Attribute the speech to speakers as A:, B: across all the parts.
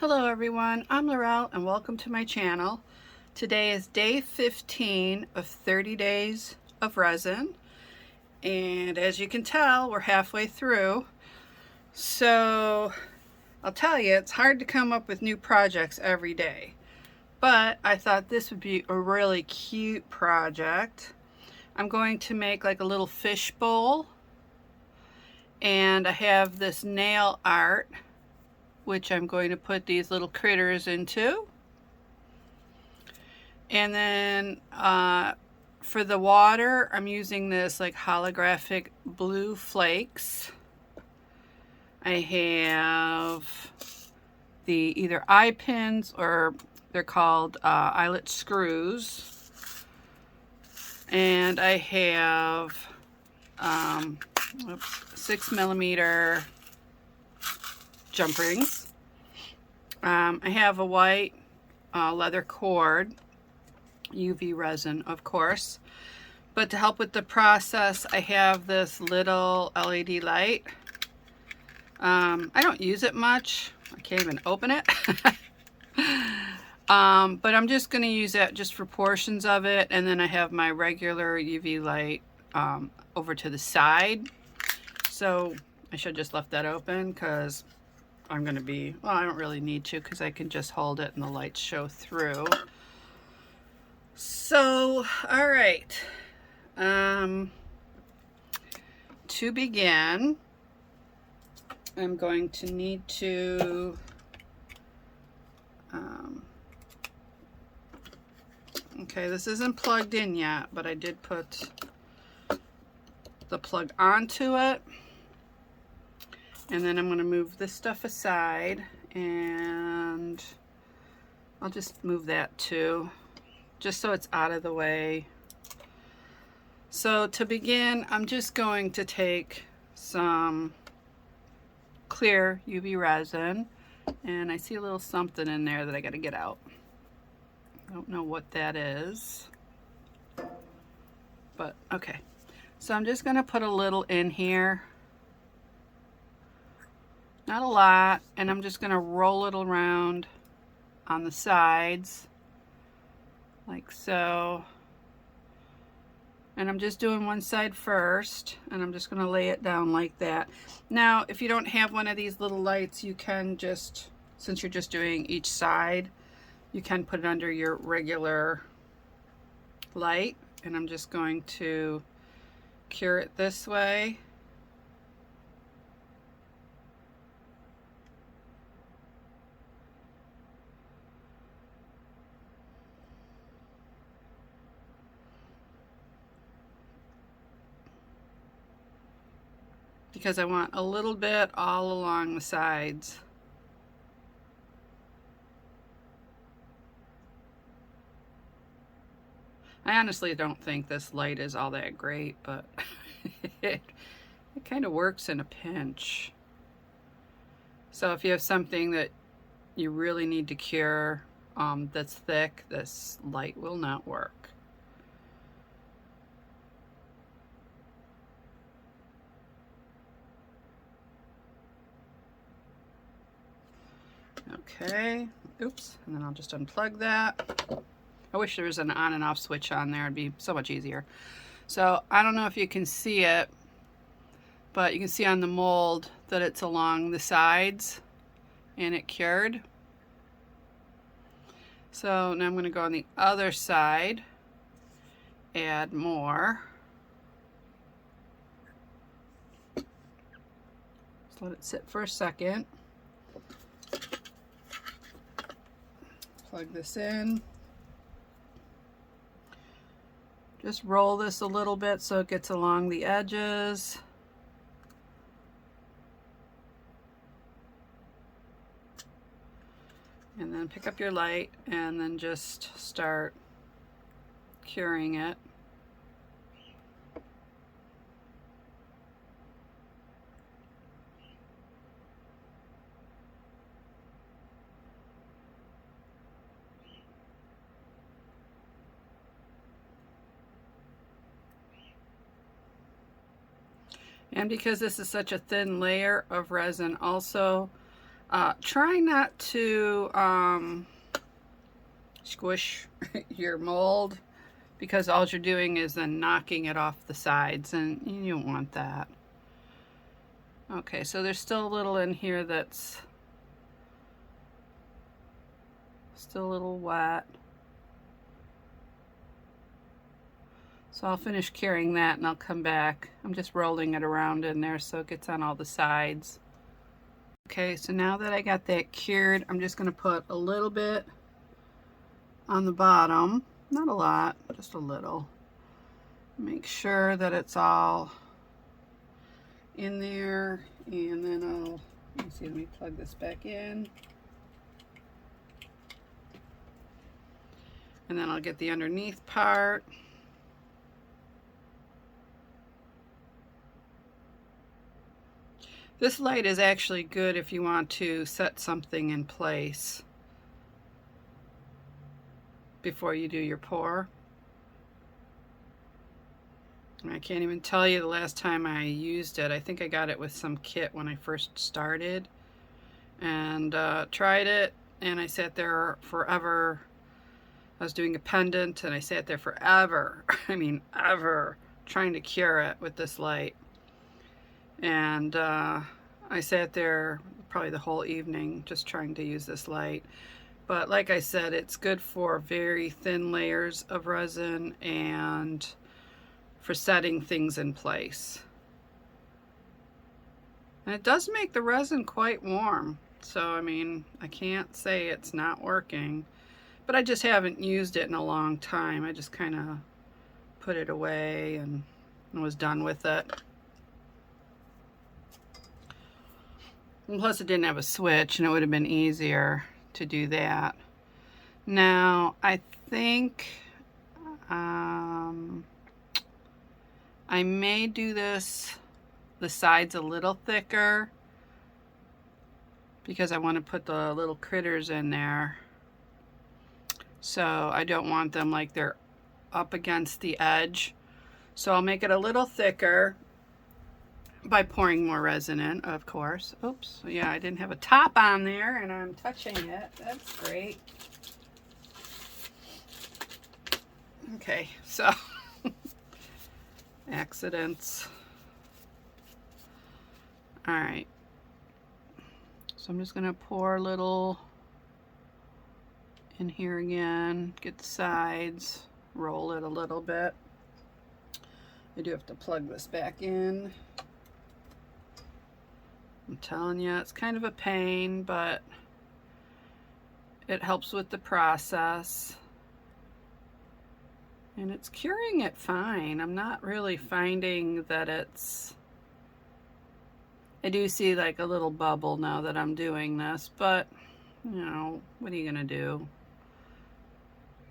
A: Hello everyone, I'm Laurel and welcome to my channel. Today is day 15 of 30 days of resin, and as you can tell we're halfway through. So I'll tell you, it's hard to come up with new projects every day, but I thought this would be a really cute project. I'm going to make like a little fish bowl, and I have this nail art which I'm going to put these little critters into. And then for the water, I'm using this like holographic blue flakes. I have the either eye pins or they're called eyelet screws. And I have 6mm jump rings. I have a white leather cord, UV resin of course, but to help with the process I have this little LED light. I don't use it much, I can't even open it. But I'm just going to use that just for portions of it, and then I have my regular UV light over to the side. So I should have just left that open because I'm going to be, well, I don't really need to because I can just hold it and the lights show through. So, all right. To begin, I'm going to need to okay, this isn't plugged in yet, but I did put the plug onto it. And then I'm going to move this stuff aside, and I'll just move that too, just so it's out of the way. So to begin, I'm just going to take some clear UV resin, and I see a little something in there that I got to get out. I don't know what that is, but okay. So I'm just going to put a little in here. Not a lot, and I'm just going to roll it around on the sides like so. And I'm just doing one side first, and I'm just going to lay it down like that. Now, if you don't have one of these little lights, you can just, since you're just doing each side, you can put it under your regular light. And I'm just going to cure it this way. Because I want a little bit all along the sides. I honestly don't think this light is all that great, but it kind of works in a pinch. So if you have something that you really need to cure that's thick, this light will not work. Okay, oops, and then I'll just unplug that. I wish there was an on and off switch on there, it'd be so much easier. So I don't know if you can see it, but you can see on the mold that it's along the sides and it cured. So now I'm going to go on the other side, add more. Just let it sit for a second. Plug this in. Just roll this a little bit so it gets along the edges. And then pick up your light and then just start curing it. And because this is such a thin layer of resin also, Try not to squish your mold, because all you're doing is then knocking it off the sides, and you don't want that. Okay, so there's still a little in here that's still a little wet. So I'll finish curing that and I'll come back. I'm just rolling it around in there so it gets on all the sides. Okay, so now that I got that cured, I'm just going to put a little bit on the bottom. Not a lot, just a little. Make sure that it's all in there, and then let me plug this back in. And then I'll get the underneath part. This light is actually good if you want to set something in place before you do your pour. I can't even tell you the last time I used it. I think I got it with some kit when I first started, and tried it, and I sat there forever. I was doing a pendant and I sat there forever, I mean ever, trying to cure it with this light. And I sat there probably the whole evening just trying to use this light. But like I said, it's good for very thin layers of resin and for setting things in place. And it does make the resin quite warm. So, I mean, I can't say it's not working. But I just haven't used it in a long time. I just kind of put it away and was done with it. And plus it didn't have a switch, and it would have been easier to do that. Now, I think I may do this, the sides a little thicker, because I want to put the little critters in there. So I don't want them like they're up against the edge. So I'll make it a little thicker by pouring more resin in, of course. Oops, yeah, I didn't have a top on there and I'm touching it. That's great. Okay, so accidents. All right. So I'm just gonna pour a little in here again, get the sides, roll it a little bit. I do have to plug this back in. I'm telling you, it's kind of a pain, but it helps with the process. And it's curing it fine. I'm not really finding that it's... I do see like a little bubble now that I'm doing this, but, you know, what are you gonna do?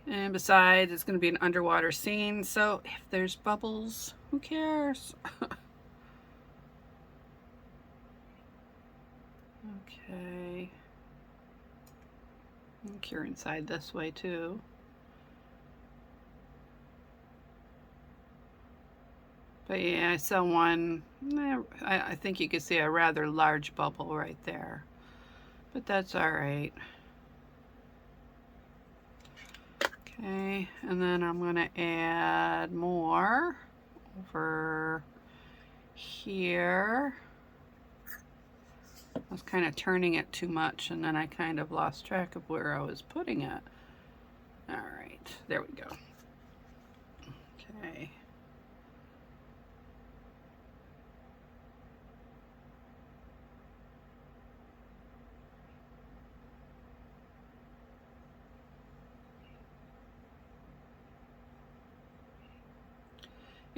A: And besides, it's going to be an underwater scene, so if there's bubbles, who cares? Okay. And cure inside this way too. But yeah, I saw one, I think you could see a rather large bubble right there. But that's all right. Okay, and then I'm going to add more over here. I was kind of turning it too much, and then I kind of lost track of where I was putting it. All right, there we go. Okay.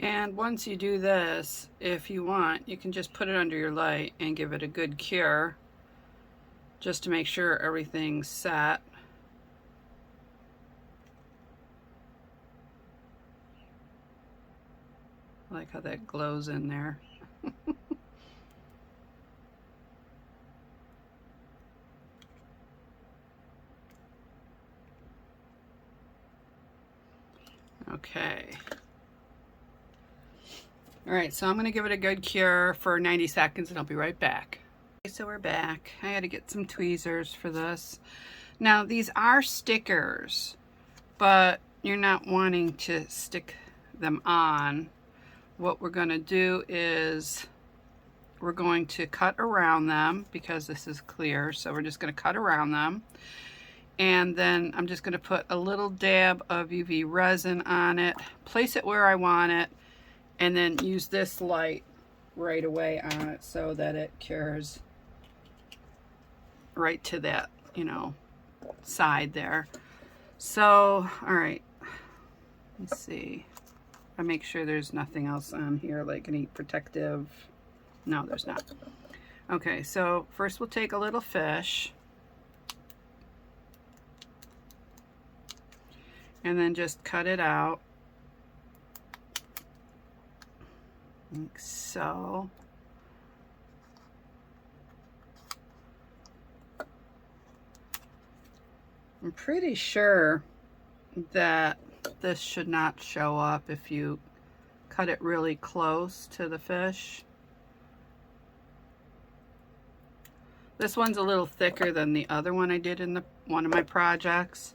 A: And once you do this, if you want, you can just put it under your light and give it a good cure, just to make sure everything's set. I like how that glows in there. Okay. All right, so I'm going to give it a good cure for 90 seconds and I'll be right back. So so we're back. I had to get some tweezers for this. Now these are stickers, but you're not wanting to stick them on. What we're going to do is we're going to cut around them because this is clear, so we're just going to cut around them. And then I'm just going to put a little dab of UV resin on it, place it where I want it, and then use this light right away on it so that it cures right to that, you know, side there. So, all right, let's see. I make sure there's nothing else on here, like any protective. No, there's not. Okay, so first we'll take a little fish and then just cut it out like so. I'm pretty sure that this should not show up if you cut it really close to the fish. This one's a little thicker than the other one I did in one of my projects.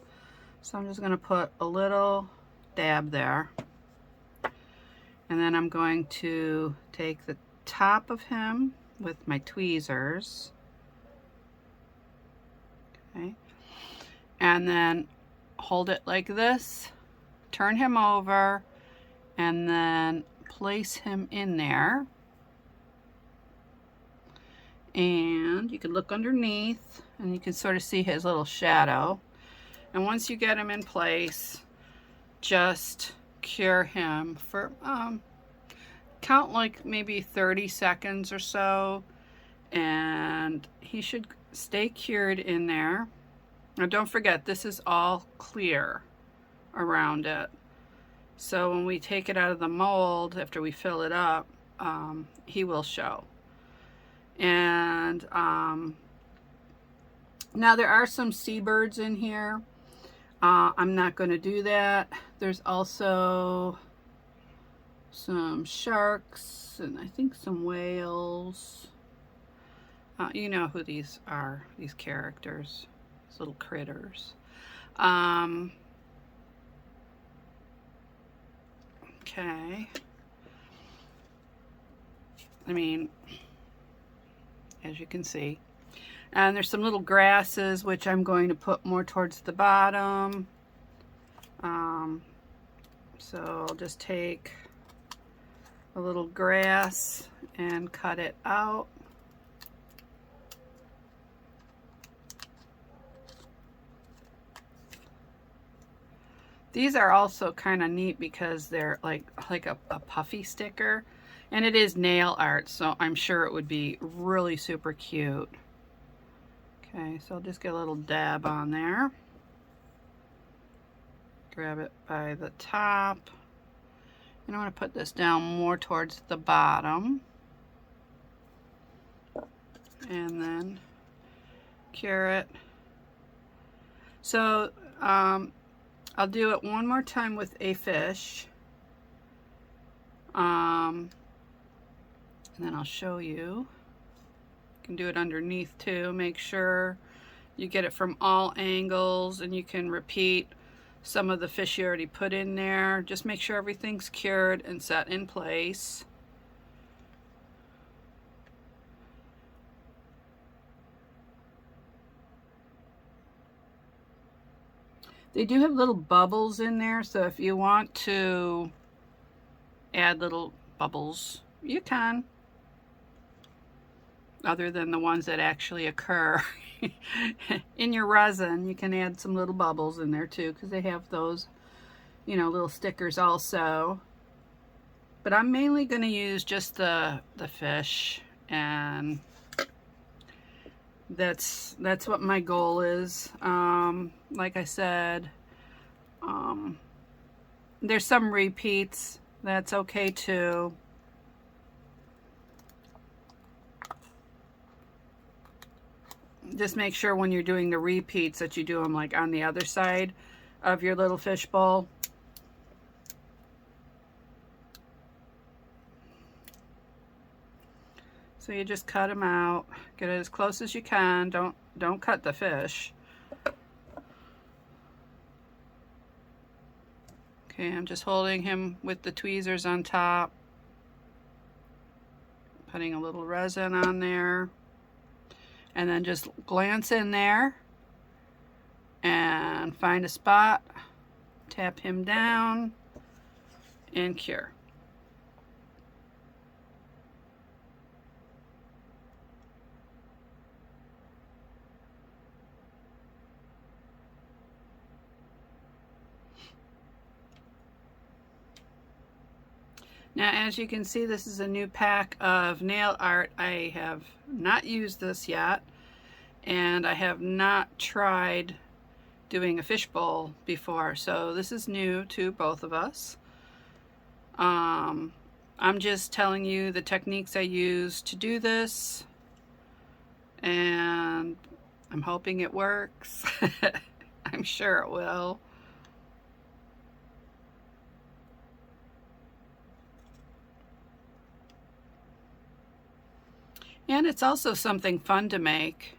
A: So I'm just going to put a little dab there. And then I'm going to take the top of him with my tweezers. Okay. And then hold it like this, turn him over, and then place him in there. And you can look underneath and you can sort of see his little shadow. And once you get him in place, just cure him for count like maybe 30 seconds or so, and he should stay cured in there. Now don't forget, this is all clear around it, so when we take it out of the mold after we fill it up, he will show. And now there are some seabirds in here. I'm not going to do that. There's also some sharks and I think some whales. You know who these are, these characters, these little critters. Okay. I mean, as you can see. And there's some little grasses, which I'm going to put more towards the bottom. So I'll just take a little grass and cut it out. These are also kind of neat because they're like a puffy sticker. And it is nail art, so I'm sure it would be really super cute. Okay, so I'll just get a little dab on there. Grab it by the top. And I want to put this down more towards the bottom. And then cure it. So I'll do it one more time with a fish. And then I'll show you. You can do it underneath too. Make sure you get it from all angles, and you can repeat some of the fish you already put in there. Just make sure everything's cured and set in place. They do have little bubbles in there, so if you want to add little bubbles, you can. Other than the ones that actually occur in your resin, you can add some little bubbles in there too, because they have those, you know, little stickers also. But I'm mainly going to use just the fish, and that's what my goal is. Like I said, there's some repeats. That's okay too. Just make sure when you're doing the repeats that you do them like on the other side of your little fishbowl. So you just cut them out, get it as close as you can. Don't cut the fish. Okay, I'm just holding him with the tweezers on top, putting a little resin on there, and then just glance in there and find a spot, tap him down, and cure. Now, as you can see, this is a new pack of nail art. I have not used this yet, and I have not tried doing a fishbowl before, so this is new to both of us. I'm just telling you the techniques I use to do this, and I'm hoping it works. I'm sure it will. And it's also something fun to make.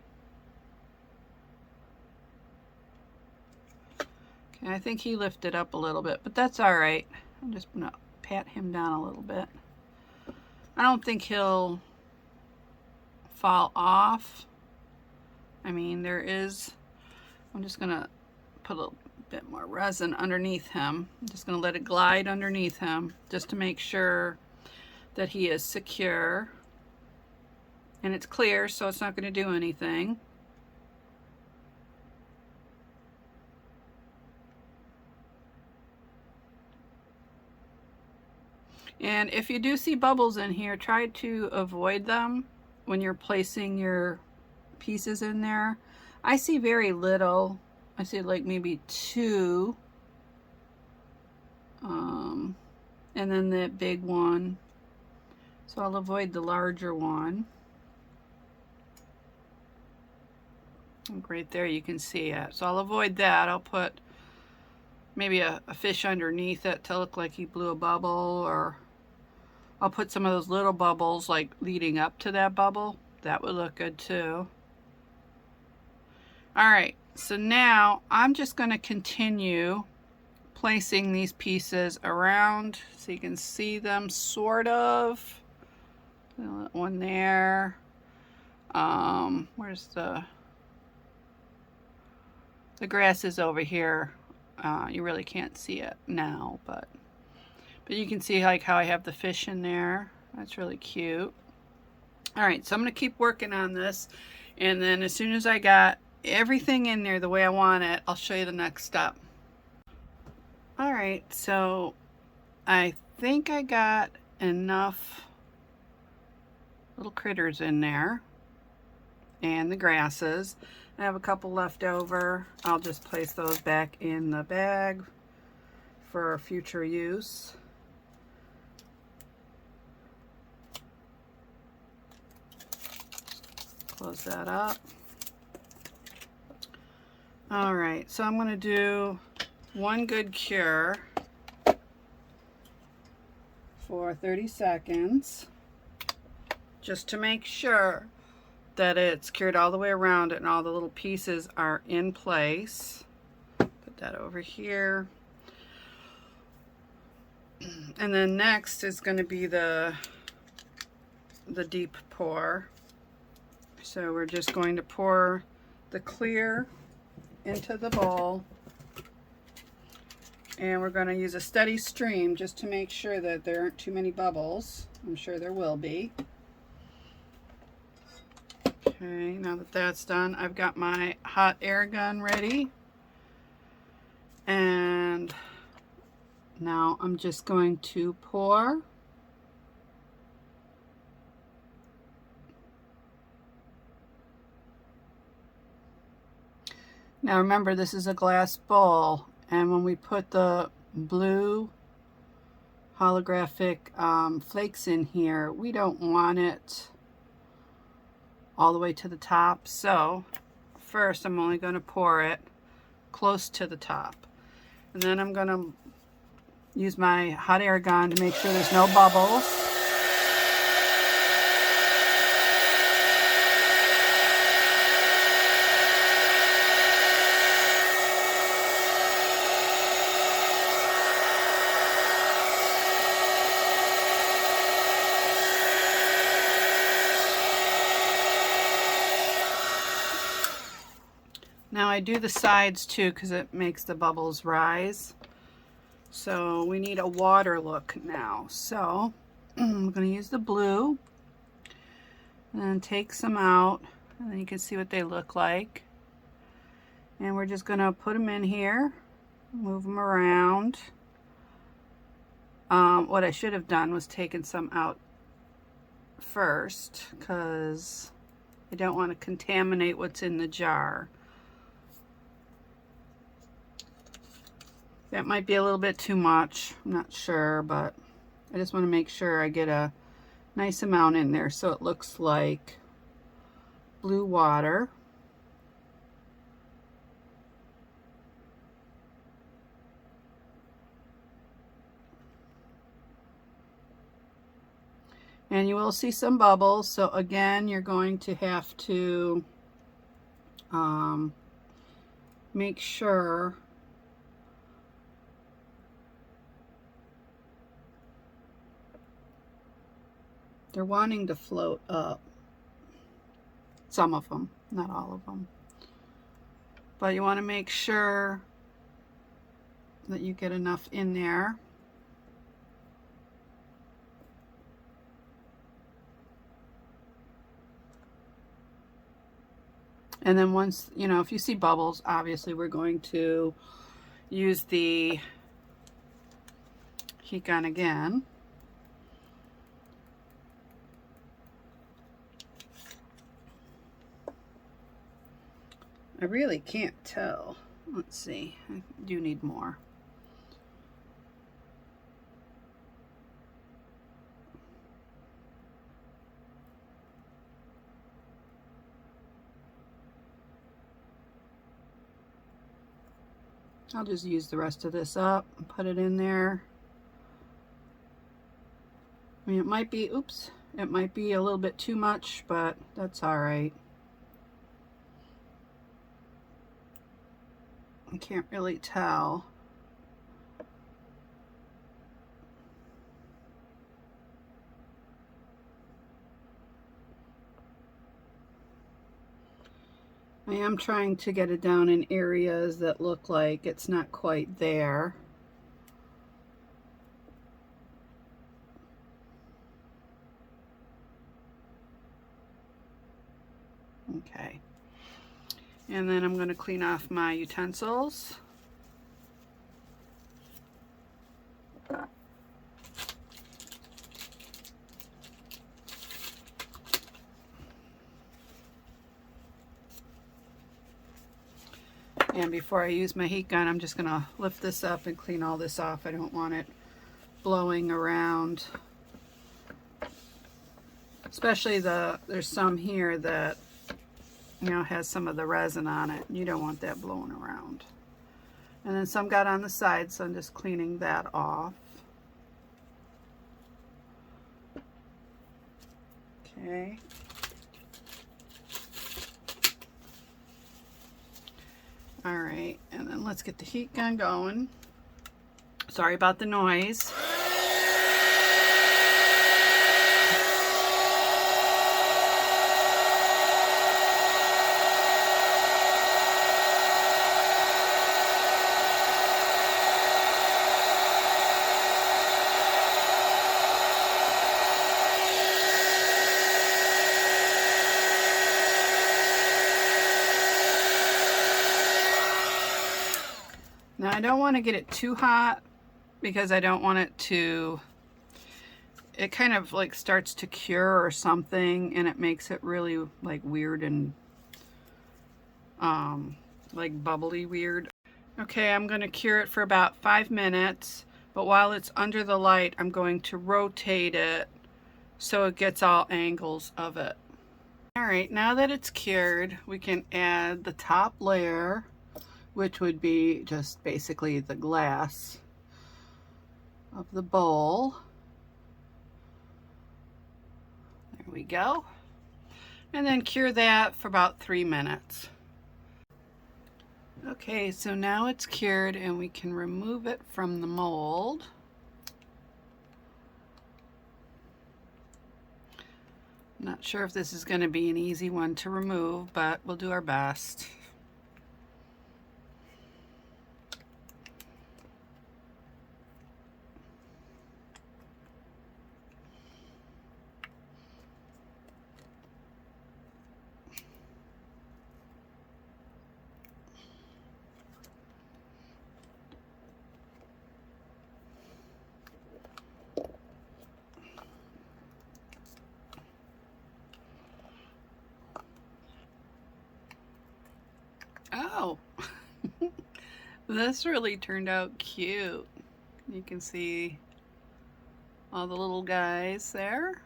A: Okay, I think he lifted up a little bit, but that's all right. I'm just gonna pat him down a little bit. I don't think he'll fall off. I mean, I'm just gonna put a little bit more resin underneath him. I'm just gonna let it glide underneath him just to make sure that he is secure. And it's clear, so it's not going to do anything. And if you do see bubbles in here, try to avoid them when you're placing your pieces in there. I see very little. I see like maybe 2. And then that big one. So I'll avoid the larger one. Right there you can see it. So I'll avoid that. I'll put maybe a fish underneath it to look like he blew a bubble, or I'll put some of those little bubbles like leading up to that bubble. That would look good too. Alright, so now I'm just going to continue placing these pieces around so you can see them sort of. One there. Where's the grass is over here. You really can't see it now, but you can see like how I have the fish in there. That's really cute. All right, so I'm gonna keep working on this, and then as soon as I got everything in there the way I want it, I'll show you the next step. All right, so I think I got enough little critters in there and the grasses. I have a couple left over. I'll just place those back in the bag for future use. Close that up. All right, so I'm going to do one good cure for 30 seconds just to make sure that it's cured all the way around it and all the little pieces are in place. Put that over here. And then next is going to be the deep pour. So we're just going to pour the clear into the bowl, and we're going to use a steady stream just to make sure that there aren't too many bubbles. I'm sure there will be. Okay, now that that's done, I've got my hot air gun ready, and now I'm just going to pour. Now remember, this is a glass bowl, and when we put the blue holographic flakes in here, we don't want it all the way to the top. So first I'm only going to pour it close to the top, and then I'm going to use my hot air gun to make sure there's no bubbles. Now I do the sides too because it makes the bubbles rise. So we need a water look now. So I'm going to use the blue and then take some out, and then you can see what they look like. And we're just going to put them in here, move them around. What I should have done was taken some out first because I don't want to contaminate what's in the jar. That might be a little bit too much, I'm not sure, but I just want to make sure I get a nice amount in there so it looks like blue water. And you will see some bubbles, so again you're going to have to make sure they're wanting to float up. Some of them, not all of them. But you want to make sure that you get enough in there. And then once, you know, if you see bubbles, obviously we're going to use the heat gun again. I really can't tell. Let's see, I do need more. I'll just use the rest of this up and put it in there. I mean, it might be, oops, it might be a little bit too much, but that's all right. I can't really tell. I am trying to get it down in areas that look like it's not quite there. Okay. And then I'm going to clean off my utensils. And before I use my heat gun, I'm just going to lift this up and clean all this off. I don't want it blowing around. Especially there's some here that, you know, has some of the resin on it. You don't want that blowing around. And then some got on the side, so I'm just cleaning that off. Okay. All right, and then let's get the heat gun going. Sorry about the noise. Now I don't want to get it too hot because I don't want it to, it kind of like starts to cure or something, and it makes it really like weird and like bubbly weird. Okay, I'm going to cure it for about 5 minutes, but while it's under the light, I'm going to rotate it so it gets all angles of it. All right, now that it's cured, we can add the top layer, which would be just basically the glass of the bowl. There we go. And then cure that for about 3 minutes. Okay, so now it's cured and we can remove it from the mold. Not sure if this is going to be an easy one to remove, but we'll do our best. Oh, this really turned out cute. You can see all the little guys there.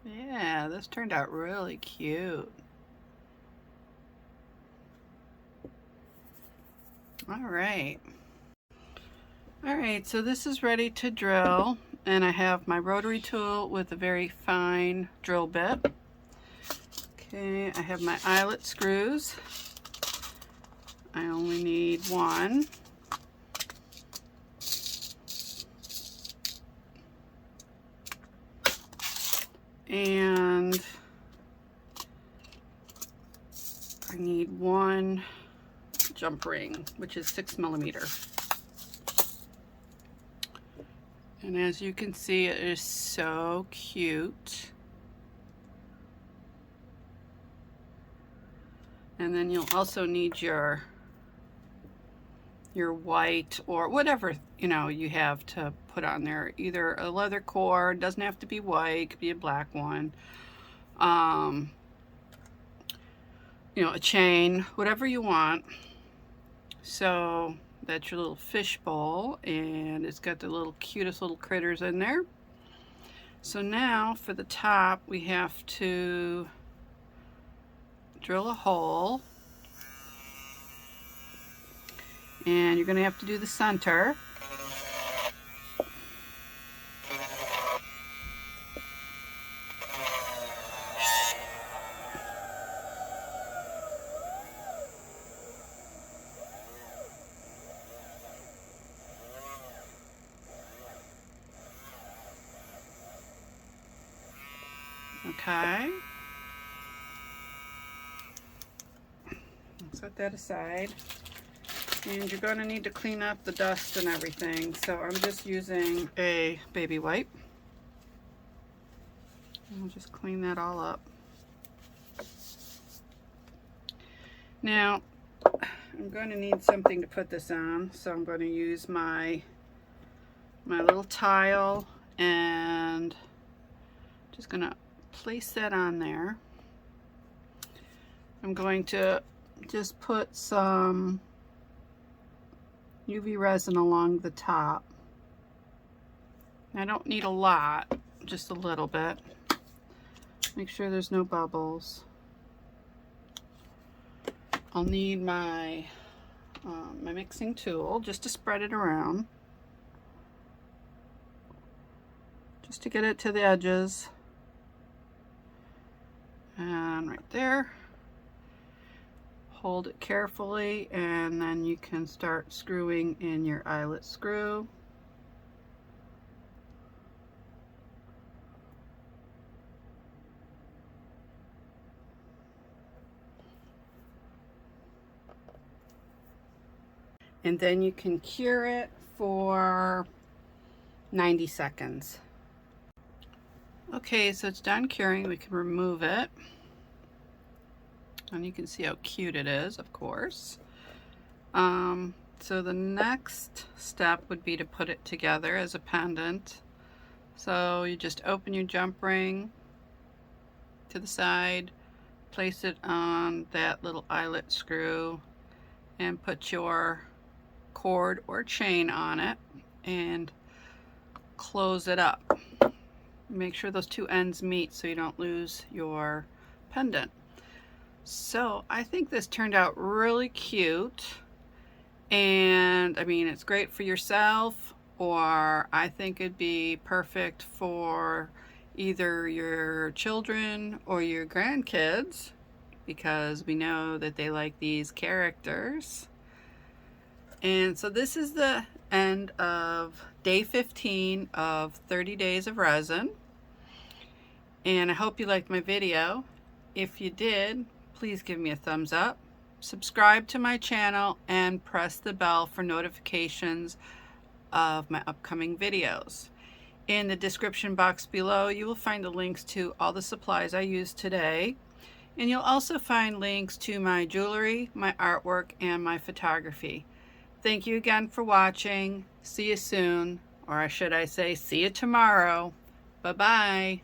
A: Yeah, this turned out really cute. All right. All right, so this is ready to drill, and I have my rotary tool with a very fine drill bit. Okay, I have my eyelet screws. I only need one. And I need one jump ring, which is 6mm. And as you can see, it is so cute. And then you'll also need your white or whatever, you know, you have to put on there. Either a leather cord, doesn't have to be white, it could be a black one. You know, a chain, whatever you want. So that's your little fishbowl, and it's got the little cutest little critters in there. So now for the top, we have to drill a hole, and you're going to have to do the center. Okay. Set that aside. And you're going to need to clean up the dust and everything. So I'm just using a baby wipe. I'll just clean that all up. Now, I'm going to need something to put this on. So I'm going to use my little tile, and just going to place that on there. I'm going to just put some UV resin along the top. I don't need a lot, just a little bit. Make sure there's no bubbles. I'll need my my mixing tool just to spread it around, just to get it to the edges. And right there, hold it carefully, and then you can start screwing in your eyelet screw. And then you can cure it for 90 seconds. Okay, so it's done curing. We can remove it. And you can see how cute it is, of course. So the next step would be to put it together as a pendant. So you just open your jump ring to the side, place it on that little eyelet screw, and put your cord or chain on it and close it up. Make sure those two ends meet so you don't lose your pendant. So I think this turned out really cute, and I mean, it's great for yourself, or I think it'd be perfect for either your children or your grandkids, because we know that they like these characters. And so this is the end of day 15 of 30 Days of Resin. And I hope you liked my video. If you did, please give me a thumbs up, subscribe to my channel, and press the bell for notifications of my upcoming videos. In the description box below, you will find the links to all the supplies I used today. And you'll also find links to my jewelry, my artwork, and my photography. Thank you again for watching. See you soon, or should I say, see you tomorrow. Bye-bye.